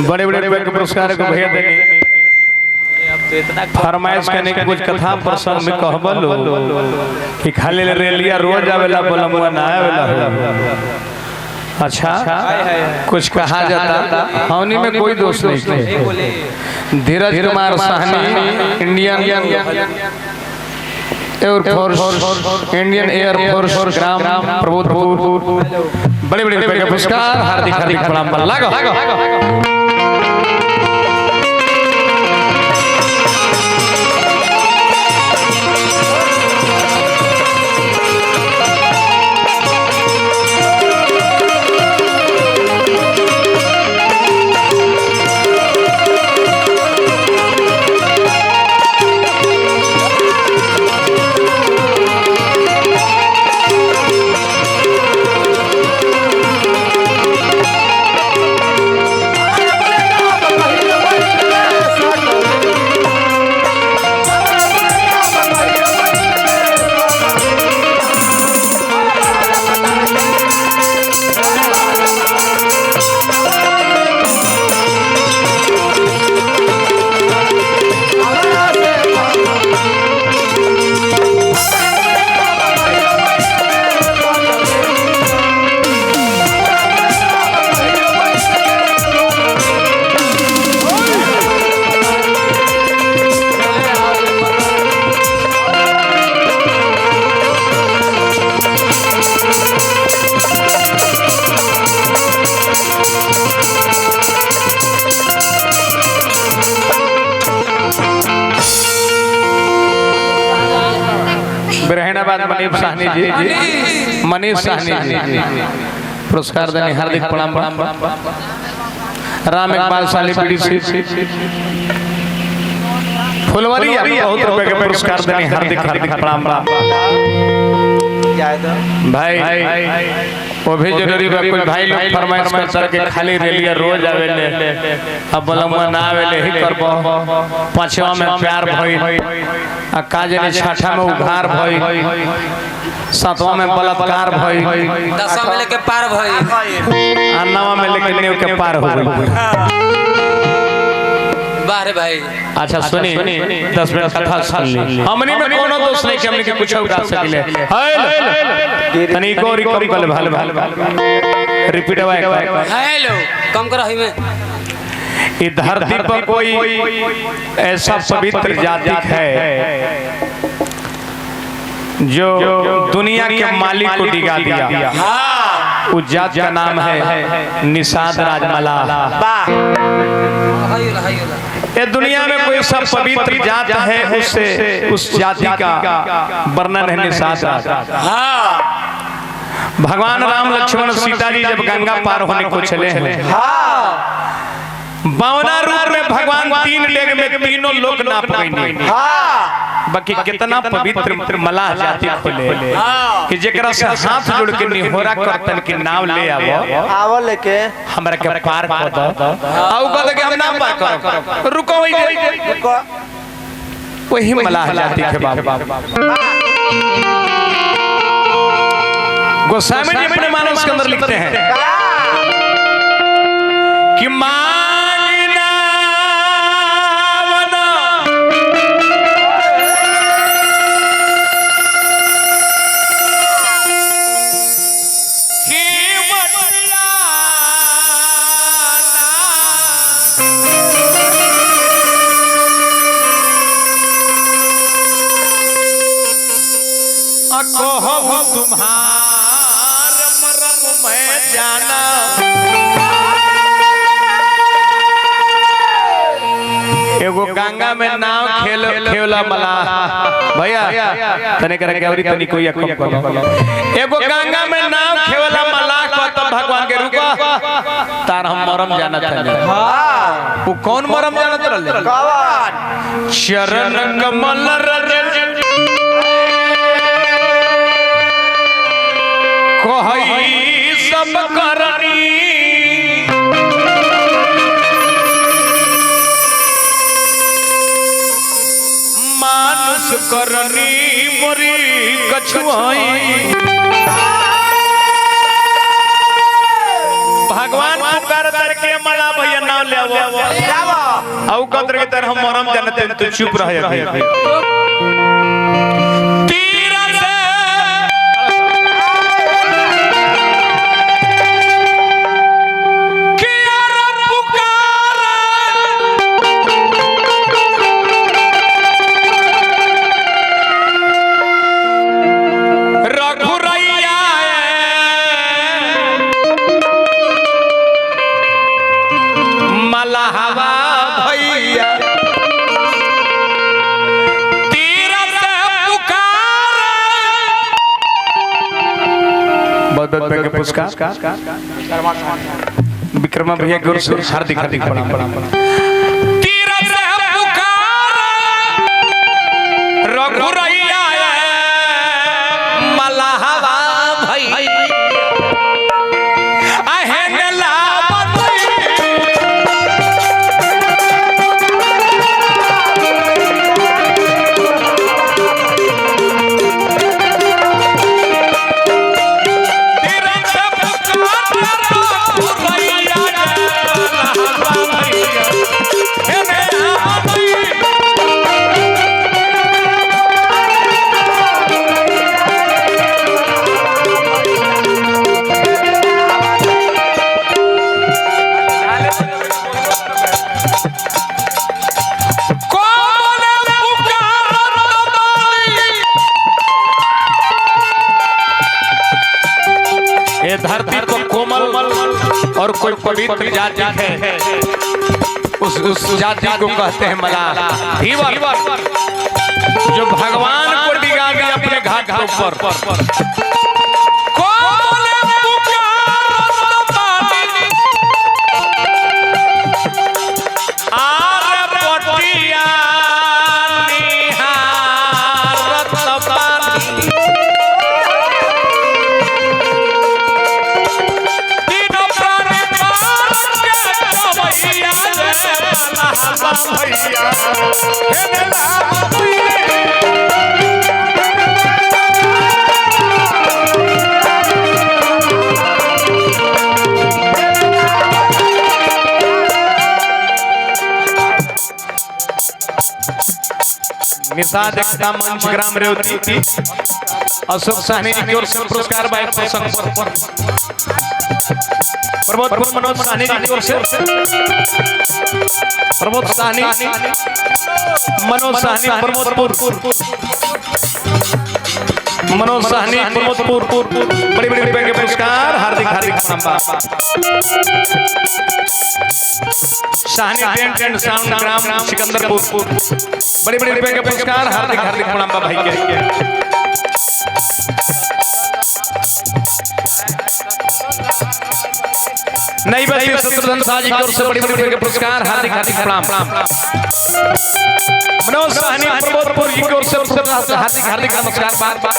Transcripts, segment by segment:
बड़े बड़े पुरस्कार को भेज देंगे। फरमाइश करने के कुछ कथा प्रसंग में कहबलो कि खाली रेलिया रोज आवेला बोलमुआ ना आवेला। अच्छा कुछ कहा जाता हमनी में कोई दोष नहीं है। धीरज Kumar Sahni Indian air force gram प्रबोधपुर बड़े बड़े पुरस्कार हार्दिक हार्दिक प्रणाम। लागो मनीष साहनी जी पुरस्कार देने हार्दिक प्रणाम। राम इकबाल साली पीढ़ी से फुलवारी बहुत रुपए के पुरस्कार देने हार्दिक हार्दिक प्रणाम। भाई वो भी जरूरी बा। कोई भाई लोग फरमाइश कर के खाली रेलिया रोज आवेले अब बोलमुआ ना आवेले ही करबो। पांचवा में प्यार भई आ काजे ने छठा में उघार भई सातवां में बलात्कार भई दसवां में लेके पार भई आ नौवां में लेके नेव के पार हो गई। बाहर भाई अच्छा सुनी 10 मिनट कथा सुन ली। हमनी में कोनो दोष नहीं कि हमनी के कुछ उगा सकिले। हेलो तनी को रिकम कर भाल भाल रिपीट आवा एक बार। हेलो कम करो ही में। इस धरती पर कोई ऐसा पवित्र जाति है जो दुनिया के मालिक को डिगा दिया। उस जात का नाम है निषाद राजमला। ये दुनिया में कोई सब पवित्र जात है उससे उस जाति का वर्णन है निषाद राज। भगवान राम लक्ष्मण सीता जी जब गंगा पार होने को चले हैं बावना रूप में भगवान 3 डेग में तीनों लोक नाप गए। बाकी कितना पवित्र मलाह जाति खोले कि जेकरा से हाथ जोड़ के निहोरा करतन के नाम ले आवो लेके हमरा के पार कर दो आउ कह के हम नाम पार करो। रुको वही मलाह जाति के बाबा गोस्वामी जी अपने मानस के अंदर लिखते हैं कि तुम्हार मरम मैं जाना एगो गंगा में नाव खेला मला भैया तने करे के औरी तनी कोई कम कर। एगो गंगा में नाव खेला मला को तब भगवान के रुका तार हम मरम जाना था। वो कौन मरम जाना रहले कौन चरण कमल रज कोई सब करनी मानुष करनी मोरी कछुआई। भगवान पुकार कर के मला भैया नाम ले आओ कतर के तरह हम मोहरम जानते तू चुप रह अभी तीरा से किया पुकारा रघुरैया मलहवा भैया तीरथ पुकारा बहुत बहुत के पुरस्कार विक्रमा भैया की ओर से हार्दिक हार्दिक प्रणाम तीरथ पुकारा रघुरैया मलहवा भैया धरती को कोमल और कोई पवित्र जाति है उस जाति को कहते हैं मलाह धीवर जो भगवान को डिगा दिया अपने घाट के ऊपर निषाद एकता मंच ग्राम रेवती अशोक साहनी जी की ओर से पुरस्कार बाइक प्रसंग प्रमोद मनोज साहनी जी की ओर से प्रमोद साहनी मनोज साहनी प्रमोदपुर मनोज साहनी प्रमोदपुर बड़ी बड़ी रुपए के पुरस्कार हार्दिक हार्दिक प्रणाम Sahni tent and sound gram Sikandarpur बड़ी बड़ी रुपए के पुरस्कार हार्दिक हार्दिक प्रणाम भाई के नई बस्ती शत्रुघ्न शाह जी की ओर से बड़ी बड़ी रुपए के पुरस्कार हार्दिक हार्दिक प्रणाम मनोज साहनी प्रमोदपुर जी की ओर से हार्दिक हार्दिक नमस्कार बार बार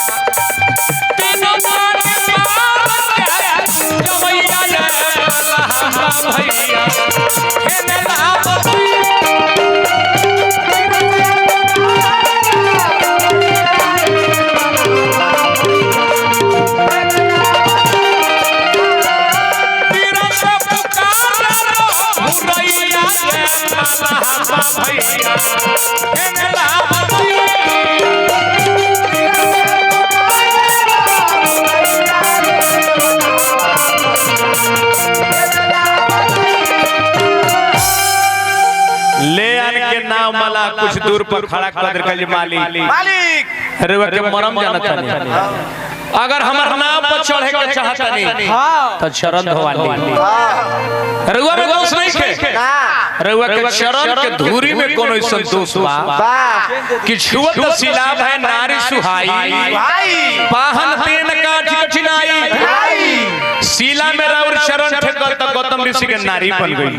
कुछ दूर पर खड़ा कर के मालिक रुआ के मरम जानता नहीं अगर हमार नाम पर चढ़े के चाहता नहीं तो चरण धोवाली रुआ में दोष नहीं है रुआ के चरण के धूरी में कोनो संतोष बा कि छुअत सिलाब है नारी सुहाई पाहन तेन काट कठिनाई सीला में राउर चरण ठेकल त गौतम ऋषि के नारी बन गई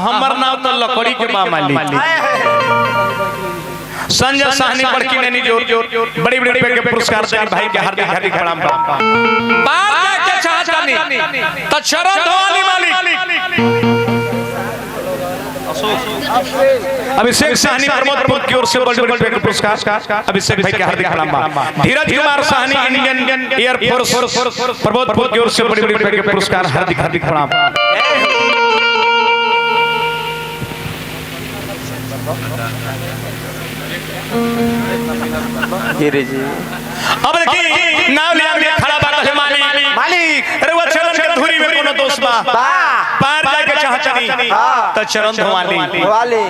हमर नाम तो लकड़ी के बा मालिक संजय साहनी बड़की नैनी जोर बड़ी बड़ी रुपए के पुरस्कार देने भाई के हार्दिक हार्दिक प्रणाम बात के चाहता नहीं तो चरण धोवाली मालिक अभिषेक साहनी प्रमोदपुर की ओर से बड़े बड़े रुपए के पुरस्कार अभिषेक भाई के हार्दिक प्रणाम धीरज कुमार साहनी इंडियन एयरफोर्स प्रमोदपुर की ओर से बड़े बड़े रुपए के पुरस्कार हार्दिक हार्दिक प्रणाम गिरी जी अब देखी नाम लिया खड़ा बात है मालिक अरे वो चरण के धुरी में कोनो दोस्त बा पार जाए के चाहतनी त चरण धोवाली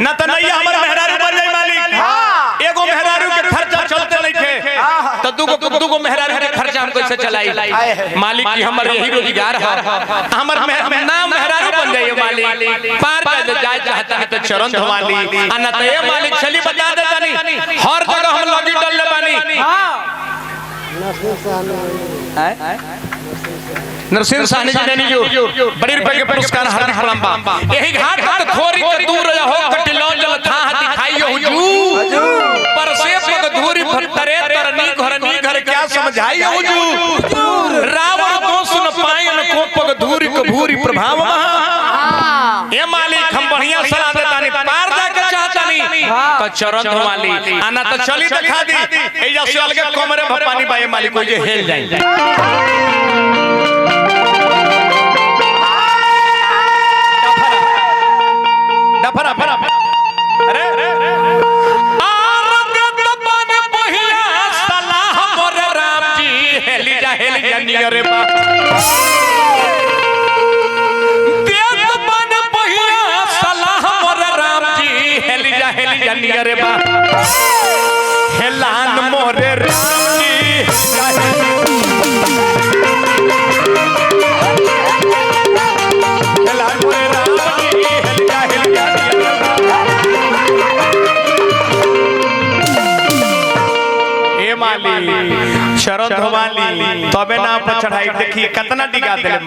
न त नैया हमर मेहरारू बन जाई मालिक एगो मेहरारू के खर्चा चलते नहीं थे त दूगो मेहरारू के खर्चा हम कैसे चलाई मालिक की हमर यही रोजगार है हमर नाम मेहरारू बन जाइए मालिक पार जाए चाहतनी त चरण धोवाली आ न त ए मालिक चली बता देतनी हर जगह हम लगी डलले बानी नरसिंह साहनी जी जो बड़ी रुपए के पुरस्कार हार्दिक प्रणाम यही घाट पर थोड़ी के दूर हो कटिलो जल था दिखाइयो हुजूर पर से पग धूरी तरे तरनी घर क्या समझाइयो हुजूर रावण को सुन पाए न को पग धूरी को भूरी प्रभाव ये मालिक हम बढ़िया सलाह देता नहीं पार जाके चाहता नहीं तो चरण धोवाली आना तो चली दिखा दी एजा से अलग कमरे भपानी बाए मालिक को ये हेल जाए डफरा अरे आरंग दबन पहिया सलाह मोर राम जी हेली जा नियर बा देत बन पहिया सलाह मोर राम जी हेली जा नियर बा हेलान मोर राम जी हेलान मोर राम शरण धोवाली तबे नाम पर चढ़ाई देखिए कितना डिगा देले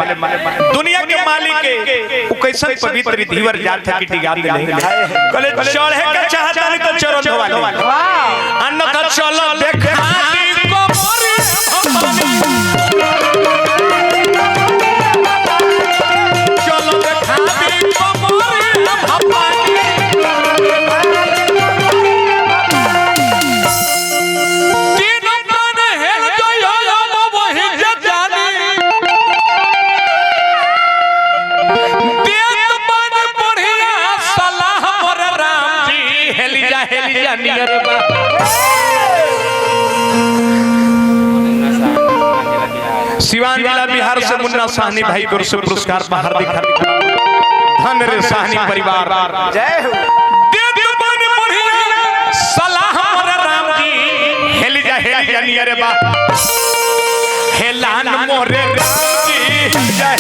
दुनिया के मालिक के उ कैसन पवित्र धीवर जात है कि डिगा देले कहले चढ़े के चाहता नहीं तो चरण धोवाली अन्न का चलो देखा दी कोमरी चलो देखा दी कोमरी भपानी सिवान जिला बिहार से मुन्ना साहनी भाई को पुरस्कार पर हार्दिक धन रे साहनी परिवार जय हो सलाह मोर राम जी हेली जा नियर बा हेलान मोर राम जी जय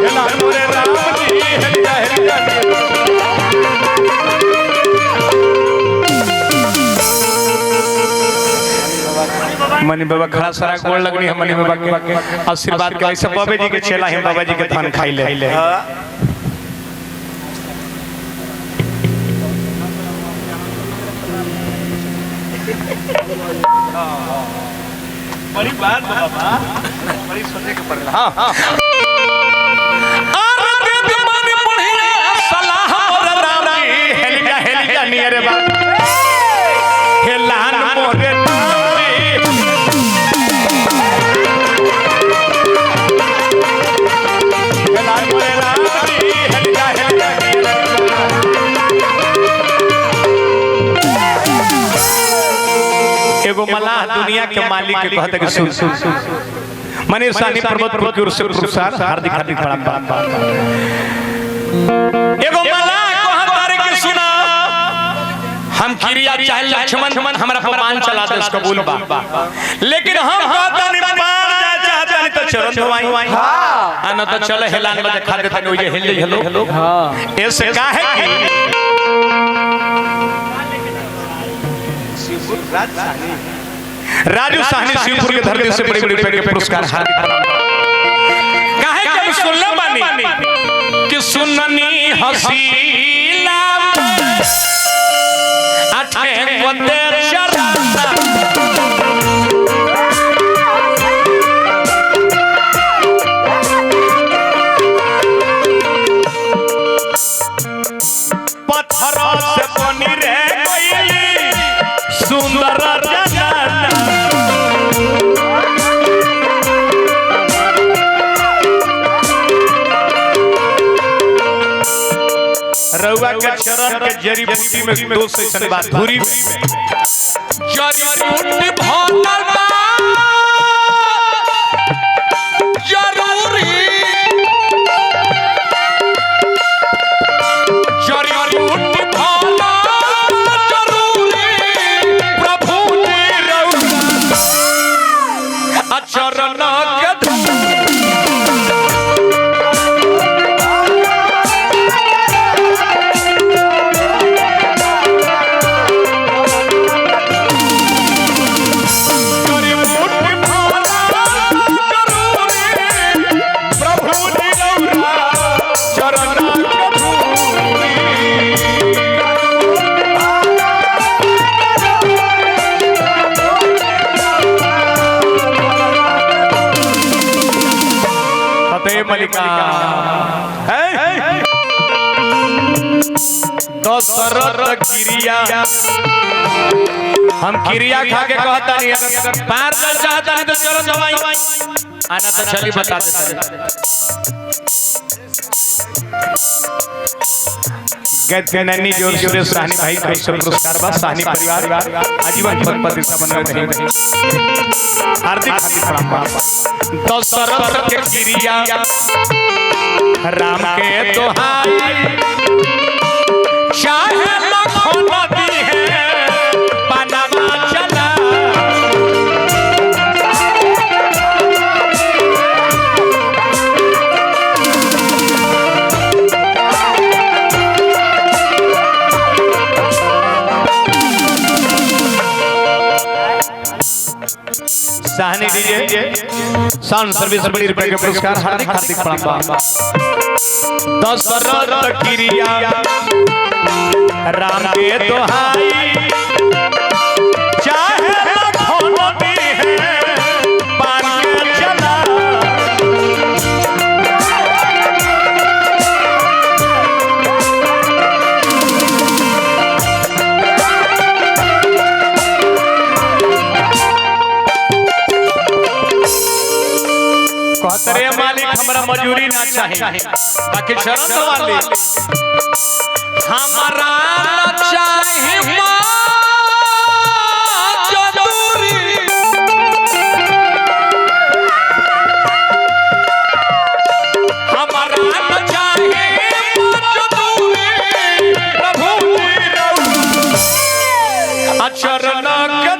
हेलान मोर राम जी हेली जा मनी बाबा खड़ा सारा गोड़ लगनी है मनी बाबा के आशीर्वाद के ऐसे बाबा जी के चेला है बाबा जी के धान खाई ले बड़ी बात बाबा बड़ी सोचे के पड़ेला हां और दे मन बढ़िया सलाह मोर राम जी हेली जा नियर बा हेलान मोर एगो मलाह दुनिया के मालिक के कहते कि सुन मनीष साहनी पर्वत की ओर से पुरस्कार हार्दिक प्रणाम एगो मलाह कहतारे कि सुना हम क्रिया चाहे लक्ष्मण हमरा भगवान चला दे कबूल बा लेकिन हम कहता नहीं पार जा चाहता नहीं तो चरण धोवाई हां आना तो चल हेलान में देखा देता नहीं ये हेलो हां ऐसे का है कि राजू साहनी शिवपुर के धरती से बड़ी बड़ी के पुरस्कार हार्दिक प्रणाम काहे कि सुनले बानी कि सुननी हसीला अठे वंदे शराता पत्थर से बनी रे कोई सुंदर रउआ के चरण के जड़ी बूटी में दोष ऐसन बात धुरी में जड़ी बूटी भोतल बा जरूरी जड़ी बूटी भोला जरूरी प्रभु जी रउआ चरण के मलिका तो सरत क्रिया हम क्रिया खा के कहता नहीं अगर पार कर चाहता नहीं तो चलो दवाई आना तो चली बता देता कहते हैं नैनी जोर सुरेश साहनी भाई को सब पुरस्कार बा साहनी परिवार आजीवन पद प्रतिष्ठा बनवे रहे हार्दिक हार्दिक प्रणाम तो सरत के क्रिया राम के दोहाई चाहे लाखों नदी है पनामा चला साहनी डीजे साउंड सर्विस बड़ी रुपए के पुरस्कार हार्दिक हार्दिक प्रणाम तो सरत क्रिया राम के दोहाई चाहे लाखों नदी है पार के चला कहतरे मालिक हमरा मजूरी ना चाहिए बाकी शरण वाली हमरा ना चाहिए मजूरी हमरा ना चाहिए मजूरी प्रभु जी रउआ चरण के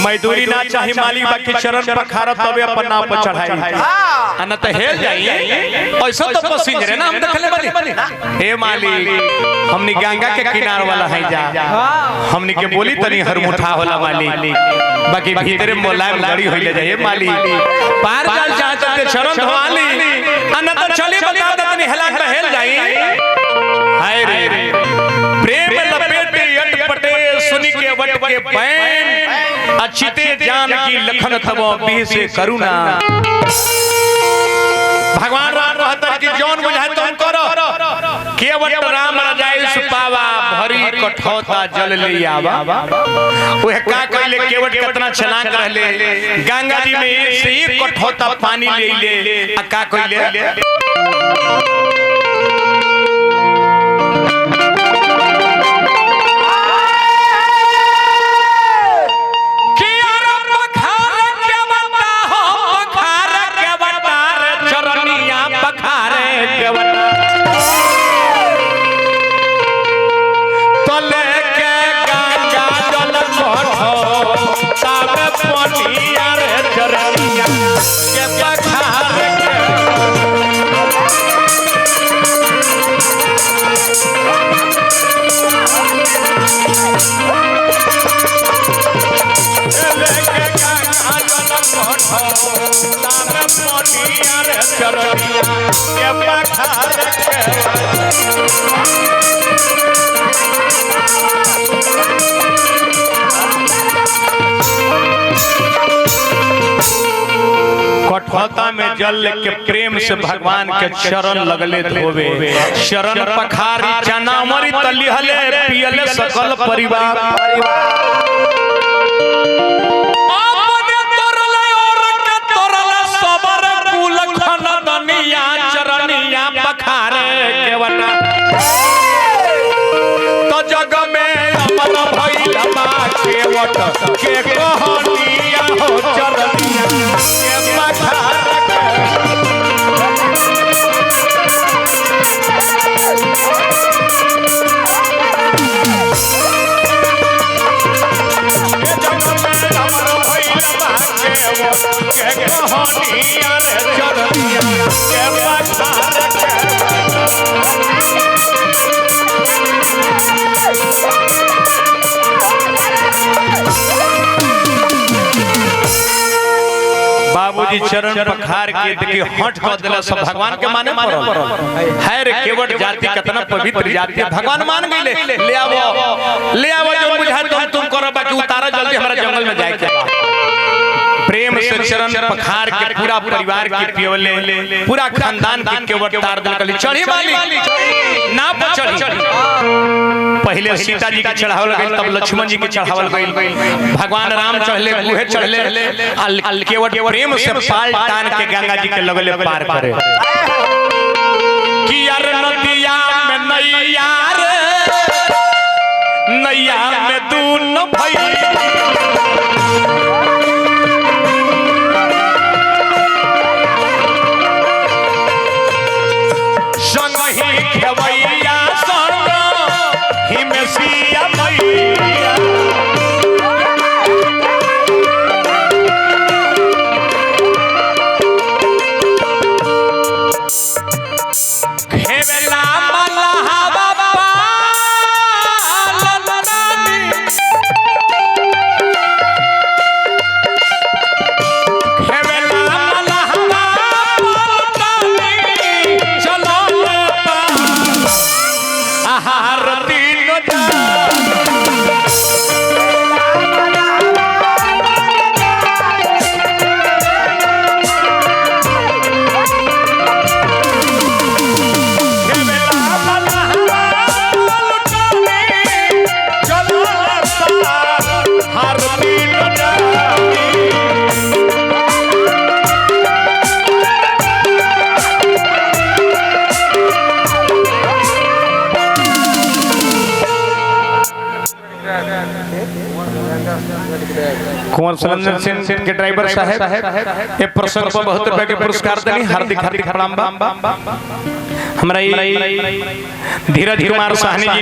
मजदूरी ना चाहिए मालिक बाकी चरण पखारत तबे अपन नाम पर चढ़ाई न त हेल जाई ऐसा तो पसीन रे ना हम देखले बनी हे मालिक हमनी गंगा के किनार वाला है जा हमनी के बोली तनी हर मुठा होला मालिक बाकी भीतरे मोलायम गाड़ी होइले जाए मालिक पार चल चाहत के चरण धवाली न त चली बता तनी हेला के हेल जाई हाय रे प्रेम लपेटे अटपटे सुनी के वट के बैन अचिते जान की लखन तब बी से करुणा भगवान राम रहता कि जौन बुझाए तुम करो केवट राम रजाई सुपावा भरी कठौता जल ले आवा ओहे का कहले केवट कितना छलांग रहले गंगा जी में एक से एक कठौता पानी ले ले आ का कहले चरनिया के पखार के कठौता में जल के प्रेम से भगवान के चरण लगले धोवे शरण पखारी चनामरी तलिहले पियले सकल परिवार अपने तोरले और के तोरले सबर कुल खन दनिया चरनिया पखारे केवटा तो जग में अमर भइल बा केवट के कहनिया हो चरनिया बाबूजी चरण पखार के देखिए हट कर दिला सब भगवान के माने पड़ल है रे केवट जाति कितना पवित्र जाति है भगवान मान गइले ले आवो जो बुझा तुम करो बाकी उतारा जल्दी हमारा जंगल में जाए के प्रेम से चरण पखार के पूरा परिवार के पियोले पूरा खानदान के केवट तार दिल कली चढ़ी वाली ना चढ़ी पहले सीता जी के चढ़ावल गइल तब लक्ष्मण जी के चढ़ावल गइल भगवान राम चढ़ले गुहे चढ़ले केवट प्रेम से पाल टान के गंगा जी के लगले पार करे कि यार नदिया में नैया रे नैया में दून भई कुंवर सुरेंद्र सिंह के ड्राइवर साहब एक प्रसंग पर 72 रुपए के पुरस्कार देनी हार्दिक हार्दिक प्रणाम हमरा धीरज कुमार साहनी जी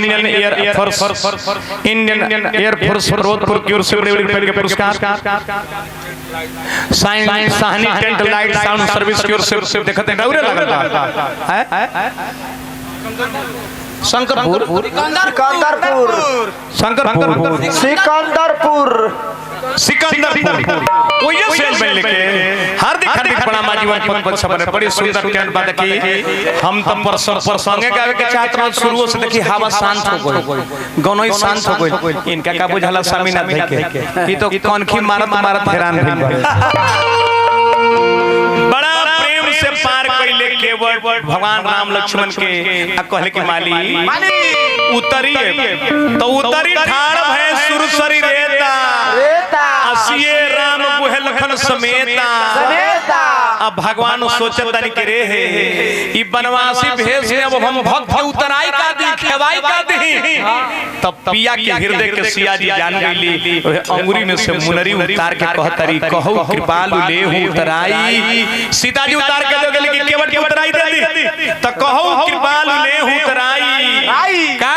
इंडियन एयर फोर्स फिरोजपुर की ओर से रुपए के पुरस्कार Sain Sahni tent light sound service की ओर से देखते हैं डौरे लगता है शंकरपुर कोई सेल में लेके हार्दिक हार्दिक प्रणाम आजीवन पद सब बड़ी सुंदर टेंट बा देखी हम तब परसंगे गावे के चाहत रह शुरू से देखी हवा शांत हो गई गनोई शांत हो गई इनका का बुझला स्वामीनाथ भाई के ई तो कनखी मारत हैरान भइल बड़ा प्रेम से पार कइले केवट भगवान राम लक्ष्मण के कहले के माली उतरी तो उतरी ठाड़ भय सुरसरी रेता असिए राम गुहे लखन समेता अब भगवान सोचत के रे ई बनवासी भेष में अब हम भक्त उतराई का दी खेवाई का दी तब पिया के हृदय के सिया जी जान गईली अंगुरी में से मुनरी उतार के कहतरी कहू कृपालु लेहु उतराई सीता जी उतार के दे गेली कि केवट के उतराई दे दी त कहू कृपालु लेहु उतराई का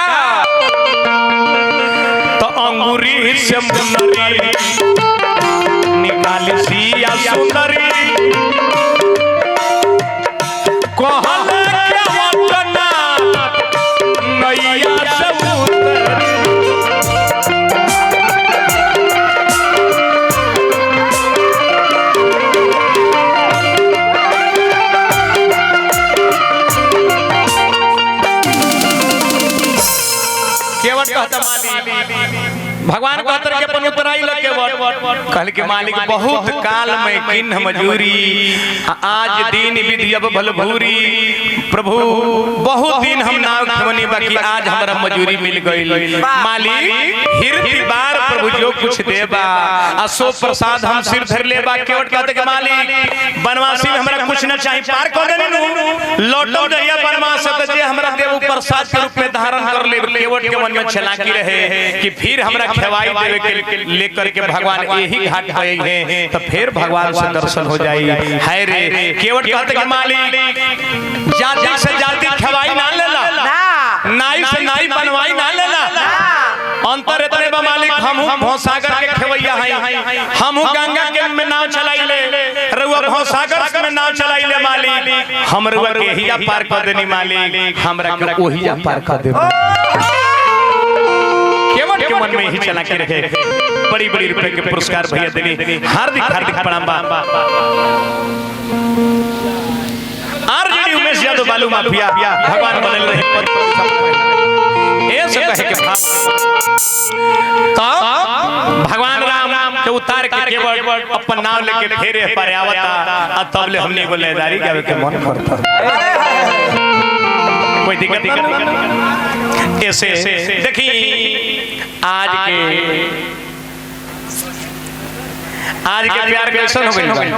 तो अंगुरी से मुनरी निकाल सिया सुंदरी कहल के वतना नैया से उतरी भगवान कहतर के अपन उतराई लगे कहल के मालिक बहुत काल में किन्ह मजूरी आज दिन विधि अब भलभूरी प्रभु बहुत दिन हम नाव खेवनी बाकी आज हमारा मजूरी मिल गई मालिक हिरती बार प्रभु जो कुछ देबा असो प्रसाद हम सिर धर लेबा केवट कहते के मालिक बनवासी में हमरा कुछ न चाहिए पार कर देनु लौटो जइया बनवास त जे हमरा देव प्रसाद के रूप में धारण कर ले केवट के मन में छलाकी रहे कि फिर हमरा खवाई देवे के लेकर के भगवान यही घाट पे हैं तो फिर भगवान से दर्शन हो जाई हाय रे केवट कहते के मालिक जाति से जाति खवाई ना लेला नाई से नाई बनवाई ना लेला अंतर इतने बा मालिक हमहू भौसागर के खेवैया हैं हमहू गंगा के में नाव चलाई ले रउआ भौसागर में नाव चलाई ले मालिक हम रउआ के हिया पार कर देनी मालिक हमरा के ओहिया पार कर दे केवट के मन में ही चला के रखे बड़ी बड़ी रुपए के पुरस्कार भैया देनी हार्दिक हार्दिक प्रणाम बा आरजेडी उमेश यादव बालू माफिया भगवान बदल रहे ऐसे कहे के तो भगवान राम के उतार के केवल अपन नाव लेके फेरे पर आवता तब ले हमने को लेदारी गावे के मन करता कोई दिक्कत नहीं ऐसे देखी आज के प्यार कैसन हो गई